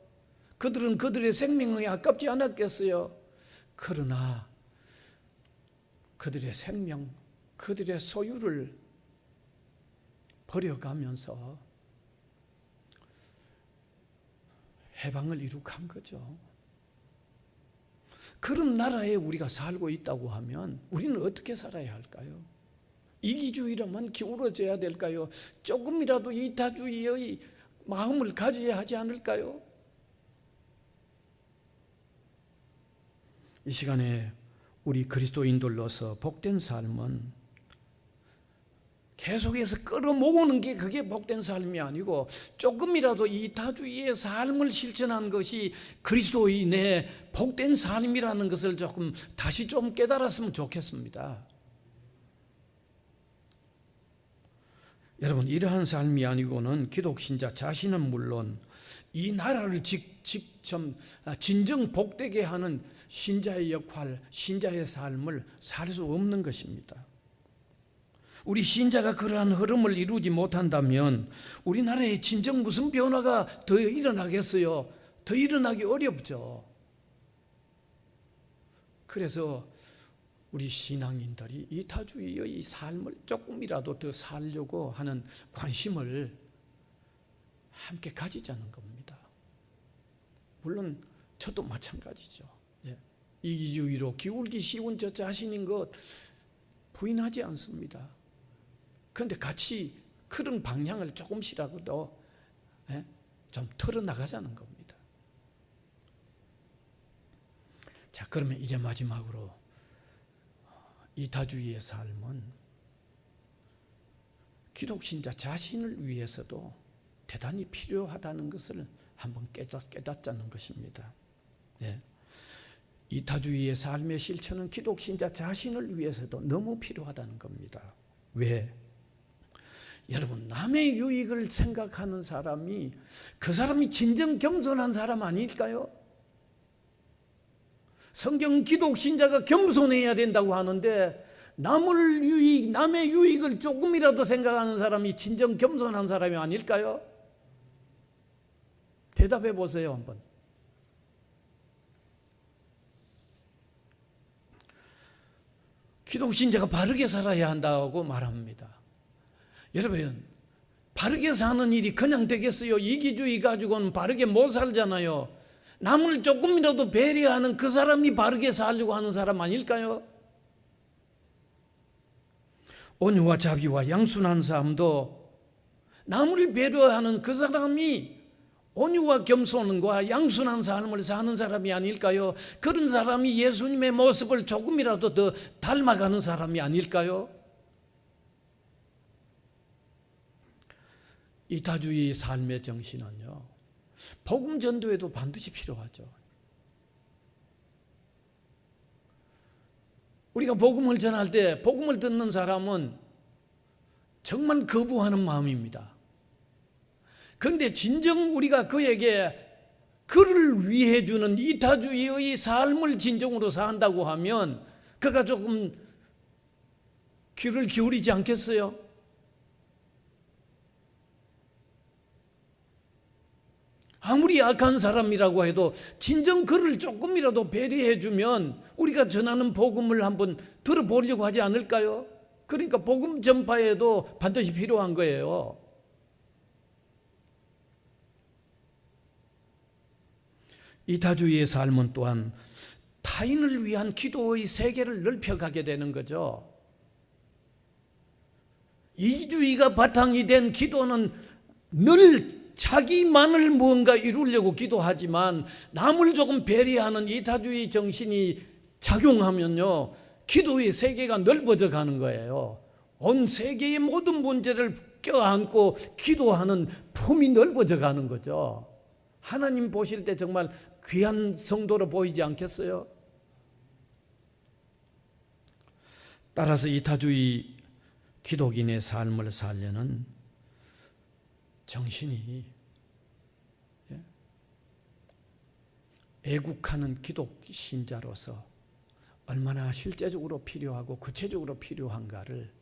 그들은 그들의 생명이 아깝지 않았겠어요? 그러나 그들의 생명, 그들의 소유를 버려가면서 해방을 이룩한 거죠. 그런 나라에 우리가 살고 있다고 하면 우리는 어떻게 살아야 할까요? 이기주의로만 기울어져야 될까요? 조금이라도 이타주의의 마음을 가져야 하지 않을까요? 이 시간에 우리 그리스도인들로서 복된 삶은 계속해서 끌어모으는 게 그게 복된 삶이 아니고 조금이라도 이타주의의 삶을 실천한 것이 그리스도인의 복된 삶이라는 것을 조금 다시 좀 깨달았으면 좋겠습니다. 여러분, 이러한 삶이 아니고는 기독신자 자신은 물론 이 나라를 진정 복되게 하는 신자의 역할, 신자의 삶을 살 수 없는 것입니다. 우리 신자가 그러한 흐름을 이루지 못한다면 우리나라에 진정 무슨 변화가 더 일어나겠어요? 더 일어나기 어렵죠. 그래서 우리 신앙인들이 이타주의의 삶을 조금이라도 더 살려고 하는 관심을 함께 가지자는 겁니다. 물론 저도 마찬가지죠. 이기주의로 기울기 쉬운 저 자신인 것 부인하지 않습니다. 그런데 같이 그런 방향을 조금씩이라도 좀 털어나가자는 겁니다. 자, 그러면 이제 마지막으로 이타주의의 삶은 기독신자 자신을 위해서도 대단히 필요하다는 것을 한번 깨닫자는 것입니다. 이타주의의 삶의 실천은 기독신자 자신을 위해서도 너무 필요하다는 겁니다. 왜? 여러분, 남의 유익을 생각하는 사람이 그 사람이 진정 겸손한 사람 아닐까요? 성경 기독신자가 겸손해야 된다고 하는데 남의 유익을 조금이라도 생각하는 사람이 진정 겸손한 사람이 아닐까요? 대답해 보세요 한번. 기독신자가 바르게 살아야 한다고 말합니다. 여러분, 바르게 사는 일이 그냥 되겠어요? 이기주의 가지고는 바르게 못 살잖아요. 남을 조금이라도 배려하는 그 사람이 바르게 살려고 하는 사람 아닐까요? 온유와 자비와 양순한 삶도 남을 배려하는 그 사람이 온유와 겸손과 양순한 삶을 사는 사람이 아닐까요? 그런 사람이 예수님의 모습을 조금이라도 더 닮아가는 사람이 아닐까요? 이타주의 삶의 정신은요, 복음 전도에도 반드시 필요하죠. 우리가 복음을 전할 때 복음을 듣는 사람은 정말 거부하는 마음입니다. 그런데 진정 우리가 그에게 그를 위해 주는 이타주의의 삶을 진정으로 산다고 하면 그가 조금 귀를 기울이지 않겠어요? 아무리 악한 사람이라고 해도 진정 그를 조금이라도 배려해 주면 우리가 전하는 복음을 한번 들어보려고 하지 않을까요? 그러니까 복음 전파에도 반드시 필요한 거예요. 이타주의의 삶은 또한 타인을 위한 기도의 세계를 넓혀가게 되는 거죠. 이기주의가 바탕이 된 기도는 늘 자기만을 무언가 이루려고 기도하지만 남을 조금 배려하는 이타주의 정신이 작용하면요, 기도의 세계가 넓어져 가는 거예요. 온 세계의 모든 문제를 껴안고 기도하는 품이 넓어져 가는 거죠. 하나님 보실 때 정말 귀한 성도로 보이지 않겠어요? 따라서 이타주의 기독인의 삶을 살려는 정신이 애국하는 기독 신자로서 얼마나 실제적으로 필요하고 구체적으로 필요한가를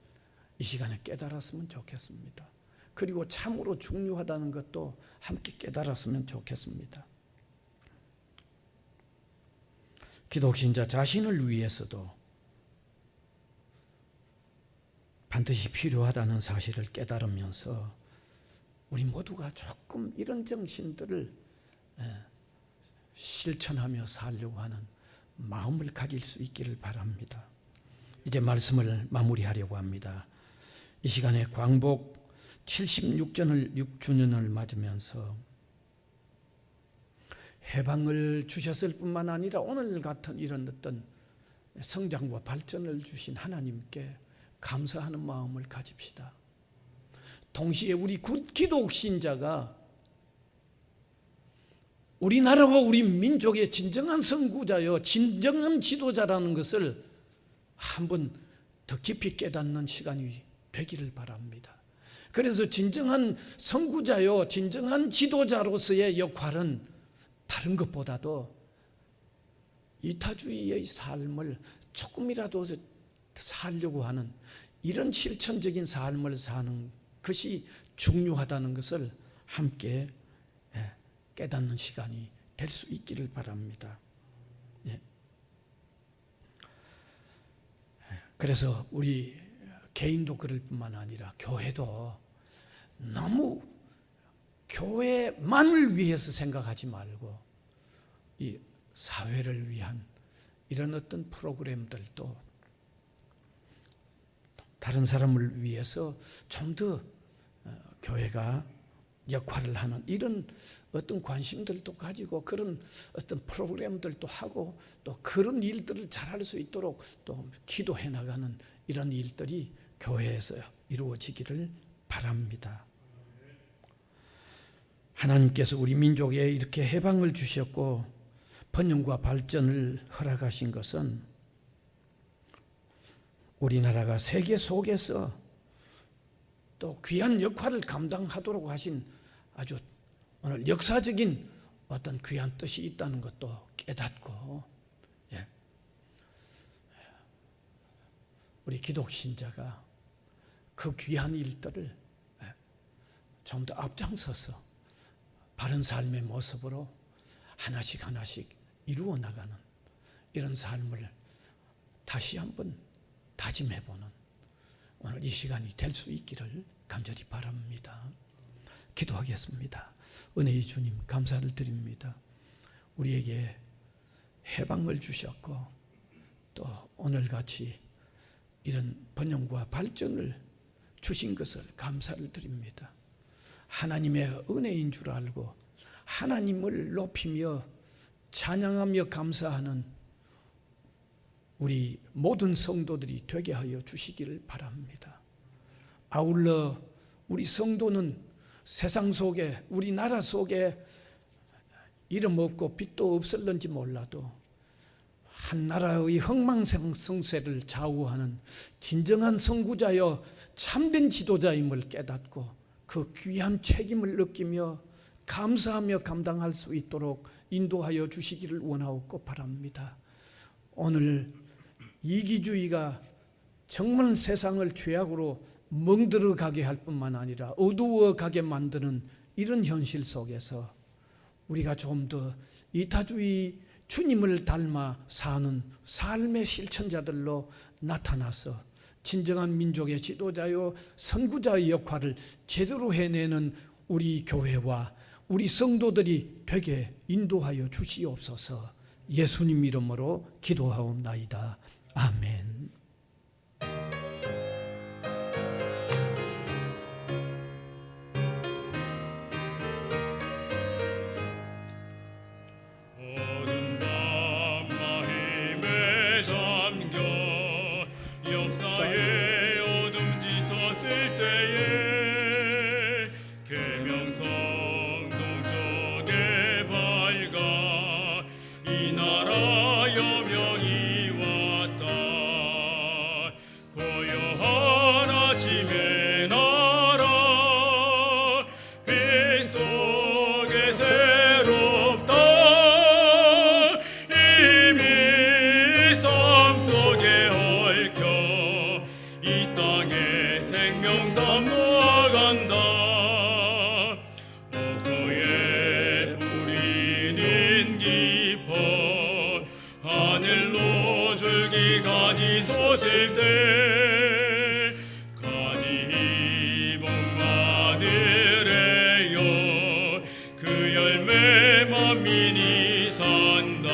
이 시간에 깨달았으면 좋겠습니다. 그리고 참으로 중요하다는 것도 함께 깨달았으면 좋겠습니다. 기독신자 자신을 위해서도 반드시 필요하다는 사실을 깨달으면서 우리 모두가 조금 이런 정신들을 실천하며 살려고 하는 마음을 가질 수 있기를 바랍니다. 이제 말씀을 마무리하려고 합니다. 이 시간에 광복 76주년을 맞으면서 해방을 주셨을 뿐만 아니라 오늘 같은 이런 어떤 성장과 발전을 주신 하나님께 감사하는 마음을 가집시다. 동시에 우리 기독 신자가 우리나라와 우리 민족의 진정한 선구자요, 진정한 지도자라는 것을 한번 더 깊이 깨닫는 시간이 되기를 바랍니다. 그래서 진정한 선구자요, 진정한 지도자로서의 역할은 다른 것보다도 이타주의의 삶을 조금이라도 살려고 하는 이런 실천적인 삶을 사는 것이 중요하다는 것을 함께 깨닫는 시간이 될 수 있기를 바랍니다. 그래서 우리 개인도 그럴 뿐만 아니라 교회도 너무 교회만을 위해서 생각하지 말고 이 사회를 위한 이런 어떤 프로그램들도 다른 사람을 위해서 좀 더 교회가 역할을 하는 이런 어떤 관심들도 가지고 그런 어떤 프로그램들도 하고 또 그런 일들을 잘할 수 있도록 또 기도해 나가는 이런 일들이 교회에서 이루어지기를 바랍니다. 하나님께서 우리 민족에 이렇게 해방을 주셨고 번영과 발전을 허락하신 것은 우리나라가 세계 속에서 또 귀한 역할을 감당하도록 하신 아주 오늘 역사적인 어떤 귀한 뜻이 있다는 것도 깨닫고 우리 기독 신자가 그 귀한 일들을 좀 더 앞장서서 바른 삶의 모습으로 하나씩 하나씩 이루어 나가는 이런 삶을 다시 한번 다짐해보는 오늘 이 시간이 될 수 있기를 간절히 바랍니다. 기도하겠습니다. 은혜의 주님 감사를 드립니다. 우리에게 해방을 주셨고 또 오늘같이 이런 번영과 발전을 주신 것을 감사를 드립니다. 하나님의 은혜인 줄 알고 하나님을 높이며 찬양하며 감사하는 우리 모든 성도들이 되게 하여 주시기를 바랍니다. 아울러 우리 성도는 세상 속에 우리나라 속에 이름 없고 빛도 없을런지 몰라도 한 나라의 흥망성쇠를 좌우하는 진정한 선구자여 참된 지도자임을 깨닫고 그 귀한 책임을 느끼며 감사하며 감당할 수 있도록 인도하여 주시기를 원하옵고 바랍니다. 오늘 이기주의가 정말 세상을 죄악으로 멍들어 가게 할 뿐만 아니라 어두워 가게 만드는 이런 현실 속에서 우리가 좀 더 이타주의 주님을 닮아 사는 삶의 실천자들로 나타나서 진정한 민족의 지도자요 선구자의 역할을 제대로 해내는 우리 교회와 우리 성도들이 되게 인도하여 주시옵소서. 예수님 이름으로 기도하옵나이다. 아멘. 이 나라 여명이 왔다. 쏟을 때 가지 봄하늘에요 그 열매 만민이 산다.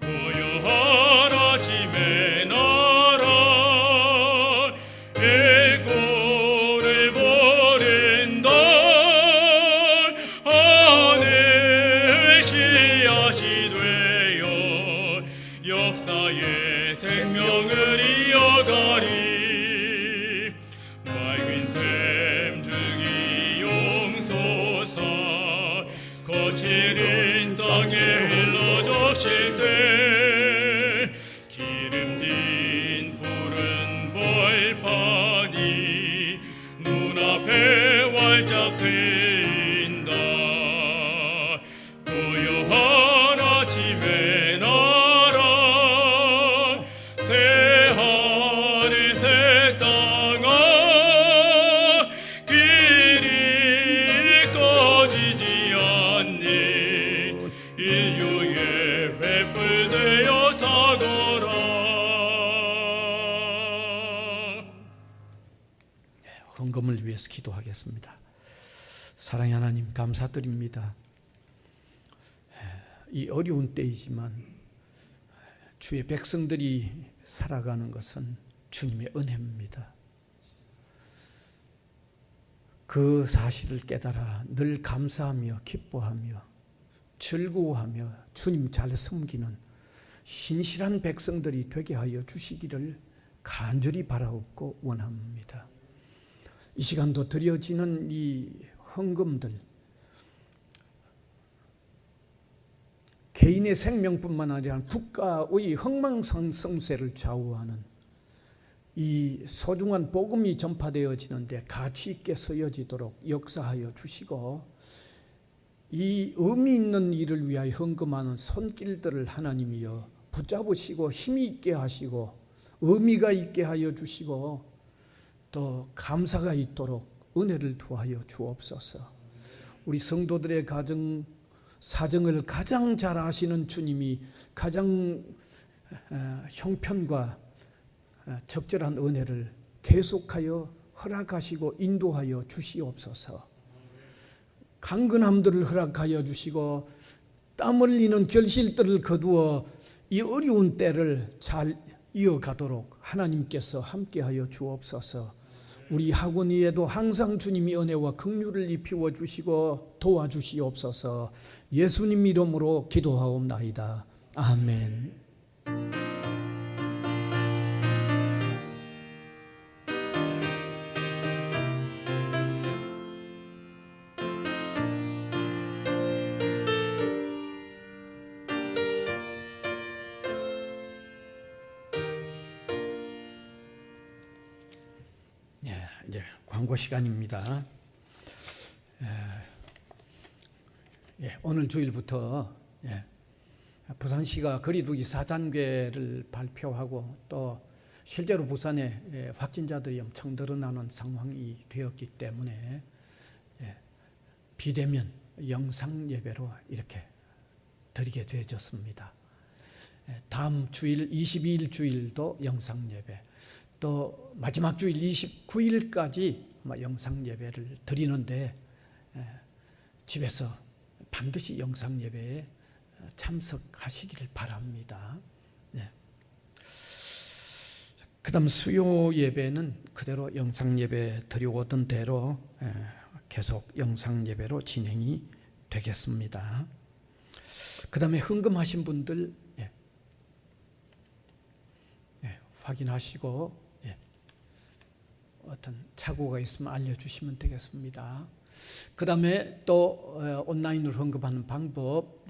고요한 아침에 나라 일꾼을 보낸다. 하늘 씨앗이 되어 역사의 생명을 이어가리. 맑은 샘 줄기 용솟아 거칠은 땅에 흘러적실 때 기름진 푸른 벌판이 눈앞에 활짝 트인다. 고요한 아침에 나라 새하늘 새 땅아 길이 꺼지지 않는 인류의 횃불 되어 타거라. 헌금을 위해서 기도하겠습니다. 사랑의 하나님, 감사드립니다. 이 어려운 때이지만 주의 백성들이 살아가는 것은 주님의 은혜입니다. 그 사실을 깨달아 늘 감사하며 기뻐하며 즐거워하며 주님 잘 섬기는 신실한 백성들이 되게 하여 주시기를 간절히 바라옵고 원합니다. 이 시간도 드려지는 이 헌금들, 개인의 생명뿐만 아니라 국가의 흥망성쇠를 좌우하는 이 소중한 복음이 전파되어지는데 가치 있게 서여지도록 역사하여 주시고, 이 의미 있는 일을 위하여 헌금하는 손길들을 하나님이여 붙잡으시고 힘이 있게 하시고 의미가 있게 하여 주시고 또 감사가 있도록 은혜를 두하여 주옵소서. 우리 성도들의 가정 사정을 가장 잘 아시는 주님이 가장 형편과 적절한 은혜를 계속하여 허락하시고 인도하여 주시옵소서. 강건함들을 허락하여 주시고 땀 흘리는 결실들을 거두어 이 어려운 때를 잘 이어가도록 하나님께서 함께하여 주옵소서. 우리 학원 위에도 항상 주님이 은혜와 긍휼을 입히워 주시고 도와주시옵소서. 예수님 이름으로 기도하옵나이다. 아멘. 이제 광고 시간입니다. 오늘 주일부터 부산시가 거리두기 4단계를 발표하고 또 실제로 부산에 확진자들이 엄청 늘어나는 상황이 되었기 때문에 비대면 영상 예배로 이렇게 드리게 되어졌습니다. 다음 주일 22일 주일도 영상 예배, 또 마지막 주일 29일까지 영상 예배를 드리는데 집에서 반드시 영상 예배에 참석하시기를 바랍니다. 그다음 수요 예배는 그대로 영상 예배 드려오던 대로 계속 영상 예배로 진행이 되겠습니다. 그다음에 헌금하신 분들 확인하시고 어떤 착오가 있으면 알려주시면 되겠습니다. 그 다음에 또 온라인으로 헌금하는 방법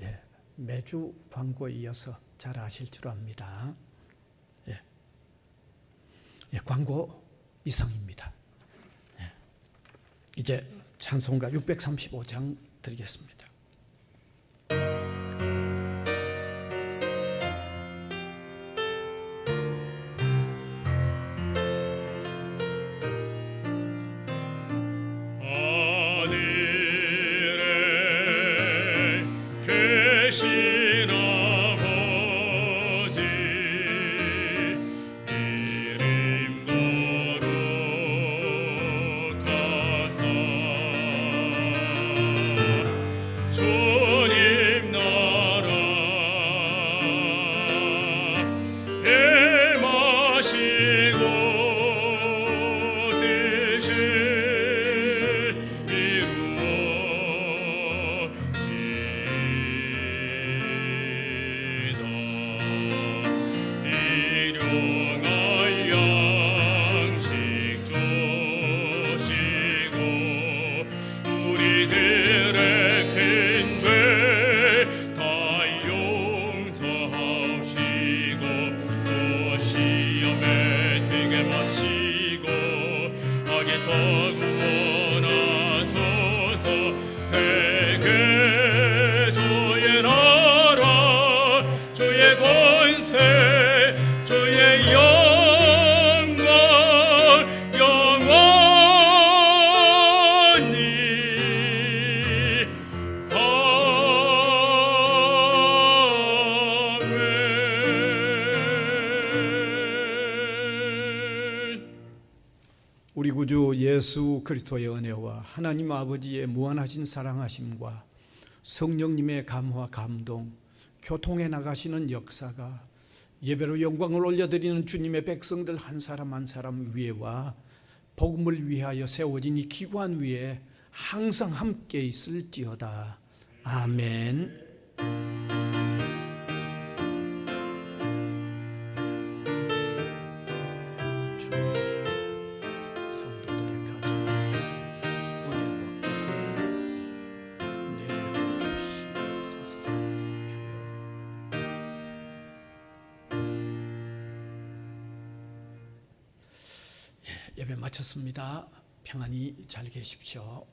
매주 광고에 이어서 잘 아실 줄 압니다. 광고 이상입니다. 이제 찬송가 635장 드리겠습니다. 계신 아버지 예수 그리스도의 은혜와 하나님 아버지의 무한하신 사랑하심과 성령님의 감화 감동, 교통해 나가시는 역사가 예배로 영광을 올려드리는 주님의 백성들 한 사람 한 사람 위에와 복음을 위하여 세워진 이 기관 위에 항상 함께 있을지어다. 아멘. 예배 마쳤습니다. 평안히 잘 계십시오.